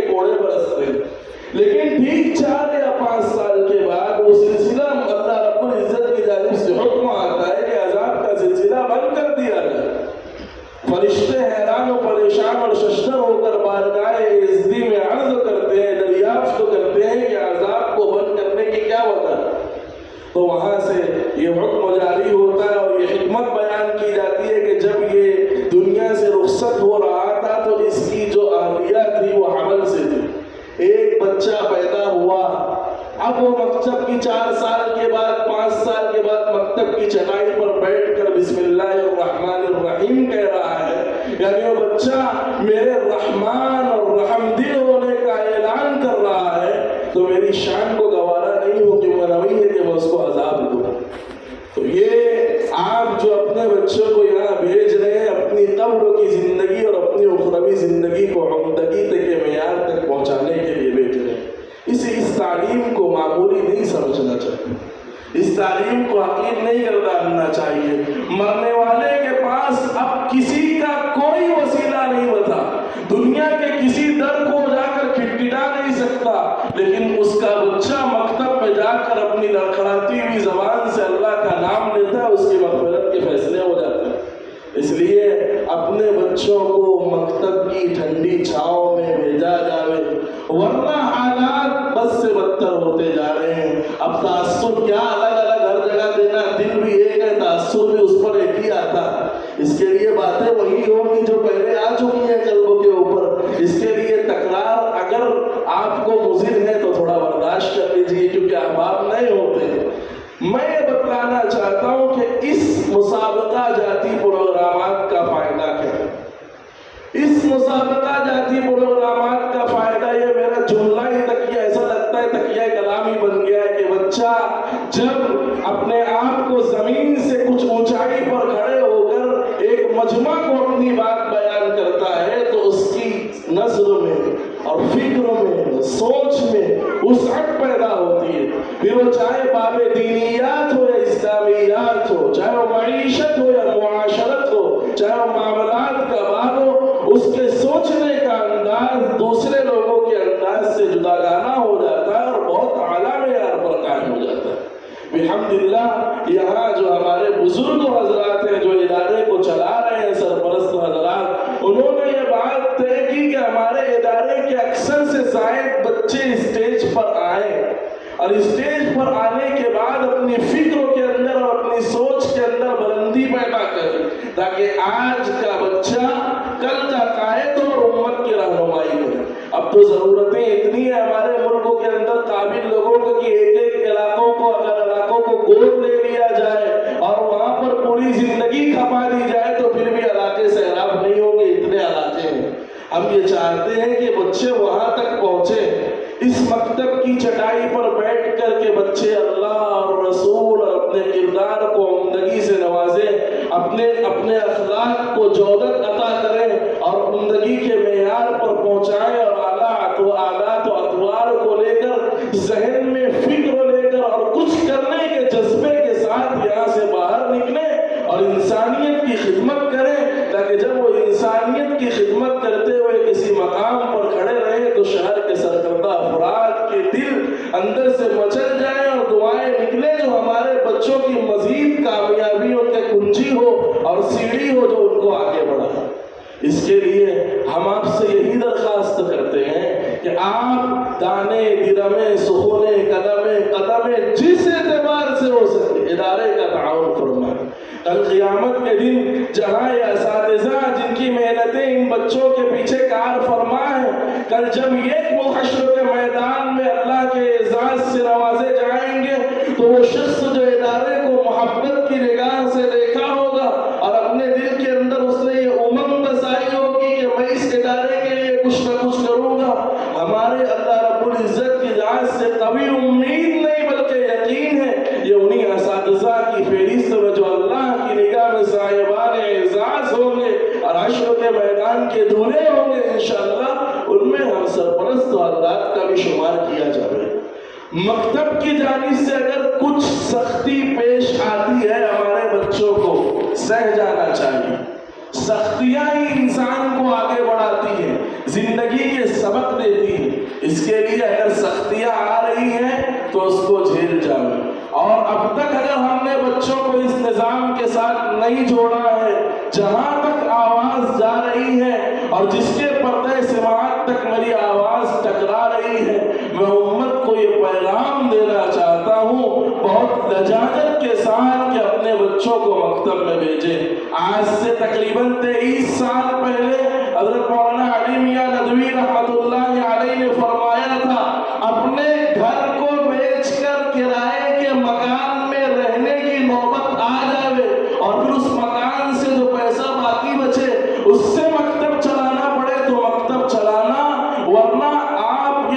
کے کوڑے برستے ہیں، لیکن ٹھیک 4 یا 5 سال کے بعد وہ سلسلہ اللہ رب العزت کی جانب سے حکم آتا ہے کہ عذاب کا سلسلہ بند کر دیا جائے۔ فرشتے حیران و پریشان اور ششدر ہو کر بارگاہ عزتی میں عرض کرتے ہیں، دریافت کرتے ہیں کہ عذاب کو بند کرنے کی کیا وجہ ہے؟ تو وہاں سے یہ حکم جاری ہوتا ہے اور یہ حکمت بیان کی جاتی ہے کہ جب یہ دنیا سے رخصت ہو رہا تھا تو اس کی جو اہلیہ تھی وہ حمل سے تھی، ایک بچہ پیدا ہوا، اب وہ مکتب کی 4 سال کے بعد 5 سال کے بعد مکتب کی چٹائی پر بیٹھ کر بسم اللہ الرحمن الرحیم کہہ رہا ہے، یعنی وہ بچہ میرے رحمان اور رحم دل ہونے کا اعلان کر رہا ہے، تو میری شان کو گوارا نہیں ہو کہ منوی ہے کہ میں اس کو عذاب دوں۔ تو یہ آپ جو اپنے بچوں کو یہاں بھیج رہے ہیں اپنی قبر کی زندگی اور اپنی اخروی زندگی کو عمدگی کے معیار تک پہنچانے کے لیے بھیج رہے ہیں، اس تعلیم کو معمولی نہیں سمجھنا چاہیے، اس تعلیم کو حقیر نہیں گرداننا چاہیے۔ مرنے والے کے پاس اب کسی کا کوئی وسیلہ نہیں بتا، دنیا کے کسی در کو جا کر کھٹکھٹا نہیں سکتا، لیکن اس کا بچہ مکتب میں جا کر اپنی لڑکھڑاتی ہوئی زبان سے اللہ کا نام لیتا ہے، اس کی مغفرت کے فیصلے ہو جاتے ہیں۔ اس لیے اپنے بچوں کو مکتب کی ٹھنڈی چھاؤں میں بھیجا جائے، ورنہ حالات بد سے بدتر ہوتے جا رہے ہیں۔ اب تعصب کیا الگ الگ ہر جگہ دینا، دل بھی ایک ہے، تعصب بھی اس پر ایک ہی آتا ہے۔ اس کے لیے باتیں وہی ہوگی جو پہلے آ چکی ہیں قلبوں کے اوپر، اس کے لیے تکرار اگر آپ کو مضر ہے تو تھوڑا برداشت کر لیجیے، کیونکہ احباب نہیں ہوتے۔ میں یہ بتلانا چاہتا ہوں کہ اس مسابقہ جاتی پروگرامات کا فائدہ کیا ہے؟ اس مسابقہ جاتی پروگرامات کا فائدہ یہ، میرا جملہ ہی تکیہ ایسا لگتا ہے تکیہ کلام ہی بن گیا ہے کہ بچہ جب اپنے آپ کو زمین سے کچھ اونچائی پر کھڑے ہو کر ایک مجمع کو اپنی بات بیان کرتا ہے تو اس کی نظر میں اور فکر میں سوچ میں وسعت پیدا ہوتی ہے، پھر وہ چاہے باب دینیات ہو یا اسلامیات ہو، چاہے وہ معیشت ہو یا معاشرت ہو، چاہے وہ معاملات کا باب ہو، اس کے سوچنے کا انداز دوسرے لوگوں کے انداز سے جداگانہ ہو جاتا ہے اور بہت اعلیٰ معیار پر قائم ہو جاتا ہے۔ الحمدللہ یہاں جو ہمارے بزرگ حضرات ہیں جو ادارے کو چلا رہے ہیں، سرپرست حضرات، انہوں نے یہ بات طے کی کہ ہمارے ادارے کے اکثر سے زائد بچے اسٹیج پر آئیں اور اسٹیج پر آنے کے بعد اپنی فکروں کے اندر اور اپنی سوچ کے اندر بلندی پیدا کریں، تاکہ آج کا بچہ کل کا قائد اور امت کی رہنمائی کرے۔ اب تو ضرورتیں اتنی ہیں ہمارے ملکوں کے اندر قابل لوگوں کو کہ ایک ایک علاقوں کو اگر علاقوں کو گود لے لیا جائے اور وہاں پر پوری زندگی کھپا دی جائے تو پھر بھی علاقے سیراب نہیں ہوں گے، اتنے علاقے ہیں۔ ہم یہ چاہتے ہیں کہ بچے وہاں تک پہنچے، اس مکتب کی چٹائی پر بیٹھ کر کے بچے اللہ اور رسول اور اپنے کردار کو عمدگی سے نوازیں، اپنے اخلاق کو جودت عطا کریں اور عمدگی کے معیار پر پہنچائیں، اور آلات و اطوار کو لے کر ذہن میں فکر لے کر اور کچھ کرنے کے جذبے کے ساتھ یہاں سے باہر نکلیں اور انسانیت کی خدمت کریں، تاکہ جب وہ انسانیت کی خدمت کرتے ہوئے کسی مقام پر کھڑے رہیں تو شہر کے سرکردہ افراد کے دل اندر سے مچل جائیں اور دعائیں نکلیں جو ہمارے بچوں کی مزید کامیابیوں کے کنجی ہو اور سیڑھی ہو جو ان کو آگے بڑھائے۔ اس کے لیے ہم آپ سے یہی درخواست کرتے ہیں کہ آپ دانے درمے سخونے قدمے جس اعتبار سے ہو سکے ادارے کا تعاون فرمائیں۔ کل قیامت کے دن جہاں یہ اساتذہ جن کی محنتیں ان بچوں کے پیچھے کار فرما ہیں، کل جب ایک محشر کے میدان میں اللہ کے اعزاز سے نوازے جائیں گے تو وہ شخص جو ادارے کو محبت کی نگاہ سے دیکھا ہوگا اور اپنے دل کے اندر اس نے یہ امنگ بسائی ہوگی کہ میں اس ادارے کے لیے کچھ نہ کچھ کروں گا، ہمارے اللہ رب العزت کی ذات سے کبھی امید نہیں بلکہ یقین ہے، یہ انہی اساتذہ کی فہرست میں جو اللہ کی نگاہ میں صاحبان اعزاز ہوں گے اور حشر کے میدان کے دولے ہوں گے انشاءاللہ، ان میں ہم سرپرست حضرات کا بھی شمار کیا جائے۔ مکتب کی جانب سے اگر کچھ سختی پیش آتی ہے ہمارے بچوں کو سہ جانا چاہیے، سختیاں ہی انسان کو آگے بڑھاتی ہیں، زندگی کے سبق دیتی ہے. اس کے لیے اگر سختیاں آ رہی ہیں تو اس کو جھیل جاؤ. اور اب تک اگر ہم نے بچوں کو اس نظام کے ساتھ نہیں جوڑا ہے، جہاں تک آواز جا رہی ہے اور جس کے پردے سماعت تک میری آواز ٹکرا رہی ہے، میں امت کو یہ پیغام دینا چاہتا ہوں بہت لجاجت کے ساتھ کہ اپنے بچوں کو مکتب میں بھیجیں. آج سے تقریباً 23 سال پہلے حضرت مولانا علی میاں ندوی رحمۃ اللہ علیہ نے فرمایا تھا، اپنے گھر کو بیچ کر کرائے کے مکان میں رہنے کی نوبت آ جائے اور پھر اس مکان سے جو پیسہ باقی بچے اس سے مکتب چلانا پڑے تو مکتب چلانا، ورنہ آپ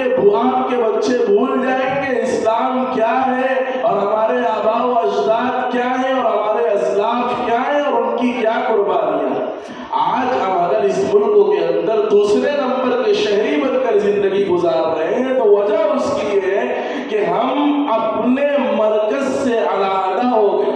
کے بچے بھول جائیں گے اسلام کیا ہے اور ہمارے آباء و اجداد کیا ہیں اور ہمارے اسلاف کیا ہیں اور ان کی کیا قربانیاں. آج ہم اگر اس ملک کے اندر دوسرے نمبر کے شہری بن کر زندگی گزار رہے ہیں تو وجہ اس کی یہ ہے کہ ہم اپنے مرکز سے علیحدہ ہو گئے.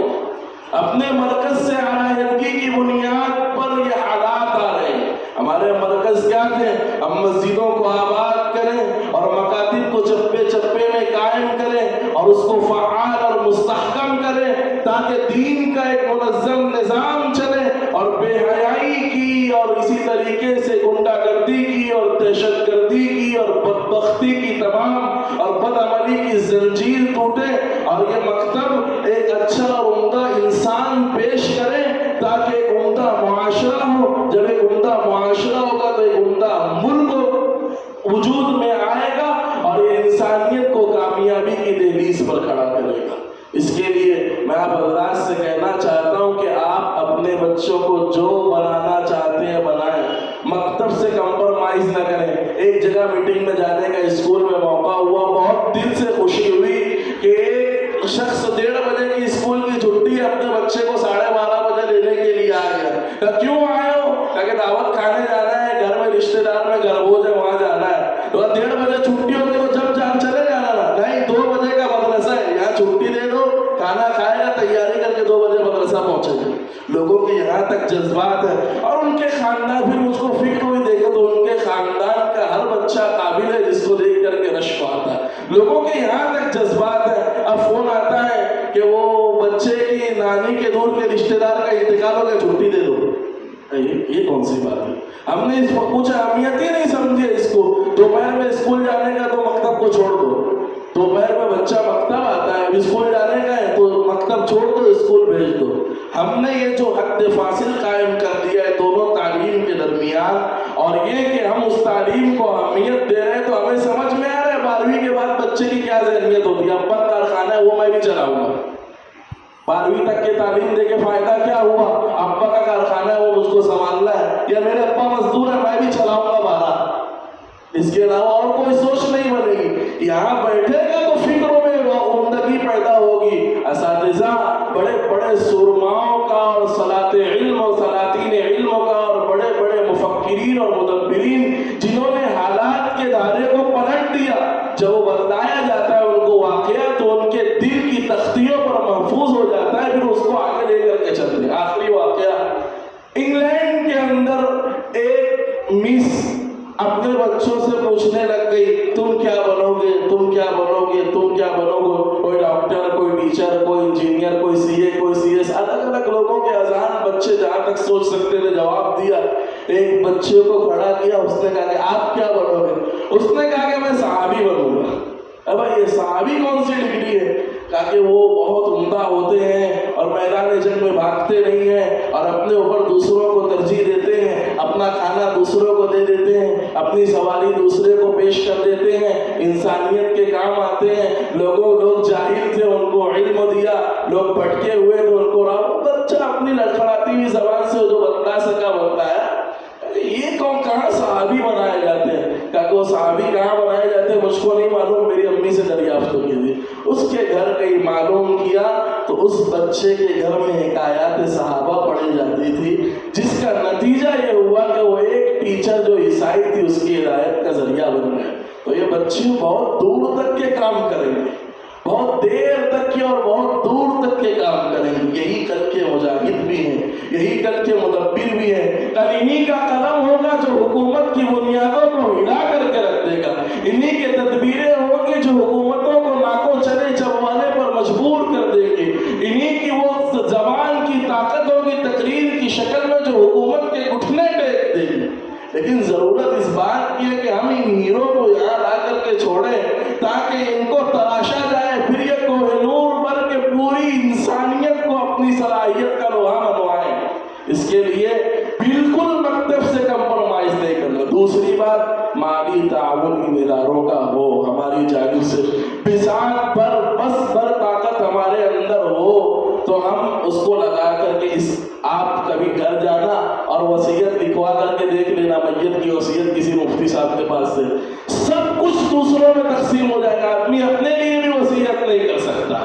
اپنے مرکز سے علیحدگی کی بنیاد پر یہ حالات آ رہے ہیں. ہمارے مرکز کیا تھے؟ ہم مسجدوں کو آباد کریں اور مکاتب کو چپے چپے میں قائم کریں اور اس کو فعال اور مستحکم کریں تاکہ دین کا ایک منظم نظام چلے، اور بے حیائی کی اور اسی طریقے سے غنڈہ گردی کی اور دہشت گردی کی اور بدبختی کی تمام اور بدعملی کی زنجیر ٹوٹے اور یہ مکتب ایک اچھا اور عمدہ انسان پیش کرے تاکہ ایک عمدہ معاشرہ ہو. جب ایک عمدہ معاشرہ ہوگا تو ایک عمدہ ملک وجود میں آئے گا اور یہ انسانیت کو کامیابی کی دہلیز پر کھڑا کرے گا. اس کے لیے میں آپ حضرات سے کہنا چاہتا ہوں کہ آپ اپنے بچوں کو جو بنانا چاہتے ہیں بنائیں، مکتب سے کمپرومائز نہ کریں. ایک جگہ میٹنگ میں جانے کا اسکول میں موقع ہوا، بہت دل سے خوشی ہوئی کہ ایک شخص 1:30 بجے کی اسکول کی چھٹی اپنے بچے کو 12:30 بجے لینے کے لیے آ گیا. کہ کیوں آئے ہو؟ کہ دعوت کھانے جانا ہے، گھر میں رشتے دار میں گھربھوج ہے وہاں جانا ہے. تو 1:30 بجے چھٹی ہوگی تو جب جان چلے جانا نا. نہیں، 2 بجے کا مدرسہ ہے، یہاں چھٹی دے دو، کھانا کھائے گا، تیاری کر کے 2 بجے مدرسہ پہنچے گا. لوگوں کے یہاں تک جذبات ہے اور ان کے خاندان، پھر مجھ کو فکر ہوئی دیکھے تو ان کے خاندان کا ہر بچہ قابل ہے جس کو دیکھ کر کے رشک آتا ہے. لوگوں کے یہاں تک جذبات ہے. اب فون آتا ہے کہ وہ بچے کی نانی کے دور کے رشتے دار کا انتقال ہو گیا، چھٹی دے دو. یہ کون سی بات ہے؟ ہم نے اس کو کچھ اہمیت ہی نہیں سمجھی اس کو. دوپہر میں اسکول جانے کا تو مکتب کو چھوڑ دو. دوپہر میں بچہ مکتب آتا ہے، اب اسکول جانے کا ہے تو مکتب چھوڑ دو، اسکول بھیج دو. ہم نے یہ جو حد فاصل قائم کر دیا ہے دونوں تعلیم کے درمیان، اور یہ کہ ہم اس تعلیم کو اہمیت دے رہے ہیں تو ہمیں سمجھ میں آ رہا ہے 12ویں کے بعد بچے کی کیا ذہنیت ہوتی ہے. ابا کارخانہ ہے وہ میں بھی چلاؤں گا. 12ویں تک کے تعلیم دے کے فائدہ کیا ہوا؟ ابا کا کارخانہ ہے وہ مجھ کو سنبھالنا ہے، یا میرے ابا مزدور ہے میں بھی چلاؤں گا 12. اس کے علاوہ اور کوئی سوچ نہیں بنے گی. یہاں بیٹھے گا تو فکروں میں عمدگی پیدا ہوگی. اساتذہ بڑے بڑے سرماؤں کا اور صلاۃ علم اور سلاطین علم کا اور بڑے بڑے مفکرین اور مدبرین جنہوں نے حالات کے دائرے کو پلٹ دیا، جب وہ بتلایا جاتا ہے ان کو واقعہ تو ان کے دل کی تختیوں پر محفوظ ہو جاتا ہے، پھر اس کو آگے لے کر کے چلتے ہیں. آخری واقعہ، انگلینڈ کے اندر ایک مس اپنے بچوں سے پوچھنے لگ گئی تم کیا بنو گے، تم کیا بنو گے، تم کیا بنو گے. کوئی ڈاکٹر، کوئی ٹیچر، کوئی انجینئر، کوئی سی اے، کوئی سی ایس، الگ الگ لوگوں کے اذہان بچے جہاں تک سوچ سکتے تھے جواب دیا. ایک بچے کو کھڑا کیا، اس نے کہا کہ آپ کیا بنو گے؟ اس نے کہا کہ میں صحابی بنوں گا. اب یہ صحابی کون سی ڈگری ہے؟ کہا کہ وہ بہت عمدہ ہوتے ہیں اور میدان جنگ میں بھاگتے نہیں ہیں اور اپنے اوپر دوسروں کو ترجیح دیتے ہیں، اپنا کھانا دوسروں کو دے دیتے ہیں، اپنی سواری دوسرے کو پیش کر دیتے ہیں، انسانیت کے کام آتے ہیں. لوگ جاہل تھے ان کو علم دیا، لوگ بھٹکے ہوئے تو ان کو راہ. بچہ اپنی لڑکھڑاتی ہوئی زبان سے جو بتلا سکا بتلایا. یہ کہاں صحابی بنائے جاتے ہیں؟ کہ وہ صحابی کہاں بنائے جاتے ہیں مجھ کو نہیں معلوم، میری امی سے دریافت کی تھی. اس کے گھر کہیں معلوم کیا تو اس بچے کے گھر میں حکایات صحابہ پڑھی جاتی تھی، جس کا نتیجہ یہ ہوا کہ وہ ایک ٹیچر جو عیسائی تھی اس کی ہدایت کا ذریعہ بن گئے. تو یہ بچے بہت دور تک کے کام کریں گے، بہت دیر تک کے اور بہت دور تک کے کام کریں گے. یہی کل کے مجاہد بھی ہیں, یہی کل کے مدبر بھی ہیں. کل انہی کا قلم ہوگا جو حکومت کی بنیادوں کو ہلا کر کے رکھ دے گا. انہی کے تدبیریں ہوں گی جو حکومتوں کو ناکوں چلے چبوانے پر مجبور کر دیں گے. انہی کی وہ زبان کی طاقت ہوگی تقریر کی شکل میں جو حکومت کے گھٹنے ٹیک دے گی. لیکن ضرورت اس بات کی ہے کہ ہم ان ہیرو کو یہاں لا کر کے چھوڑیں تاکہ ان کو تراشا جائے, پھر یہ کوہ نور بن کے پوری انسانیت کو اپنی صلاحیت کا لوہا منوائیں. اس کے لیے بالکل مکتب سے کمپرومائز نہیں کرنا. دوسری بات, مالی تعاون ان اداروں کا ہو ہماری جانب سے, بساط پر بس بر طاقت ہمارے اندر ہو تو ہم اس کو لگا کر کے آپ کبھی گھر جانا اور وصیت لکھوا کر کے دیکھ لینا, میت کی وصیت کسی مفتی صاحب کے پاس سے, سب کچھ دوسروں میں تقسیم ہو جائے گا. آدمی اپنے لیے بھی وصیت نہیں کر سکتا.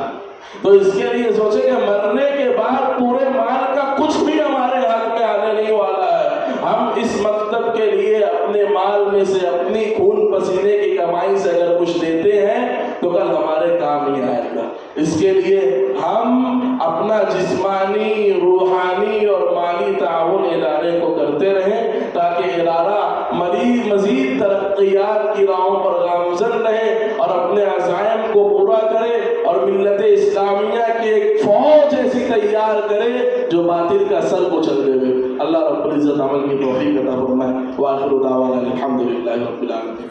تو اس کے لیے سوچیں کہ مرنے کے بعد پورے مال کا کچھ بھی ہمارے ہاتھ میں آنے نہیں والا ہے. ہم اس مکتب کے لیے اپنے مال میں سے, اپنی خون پسینے کی کمائی سے اگر کچھ دیتے ہیں تو کل ہمارے کام ہی آئے گا. اس کے لیے ہم اپنا جسمانی, روحانی اور مالی تعاون ادارے کو کرتے رہیں تاکہ ادارہ مزید ترقیات کی راہوں پر گامزن رہے اور اپنے عزائم کو پورا کرے اور ملت اسلامیہ کی ایک فوج ایسی تیار کرے جو باطل کا سر کو چل دے. اللہ رب العزت عمل کی توفیق عطا فرمائے. وآخر دعوانا الحمدللہ رب العالمین.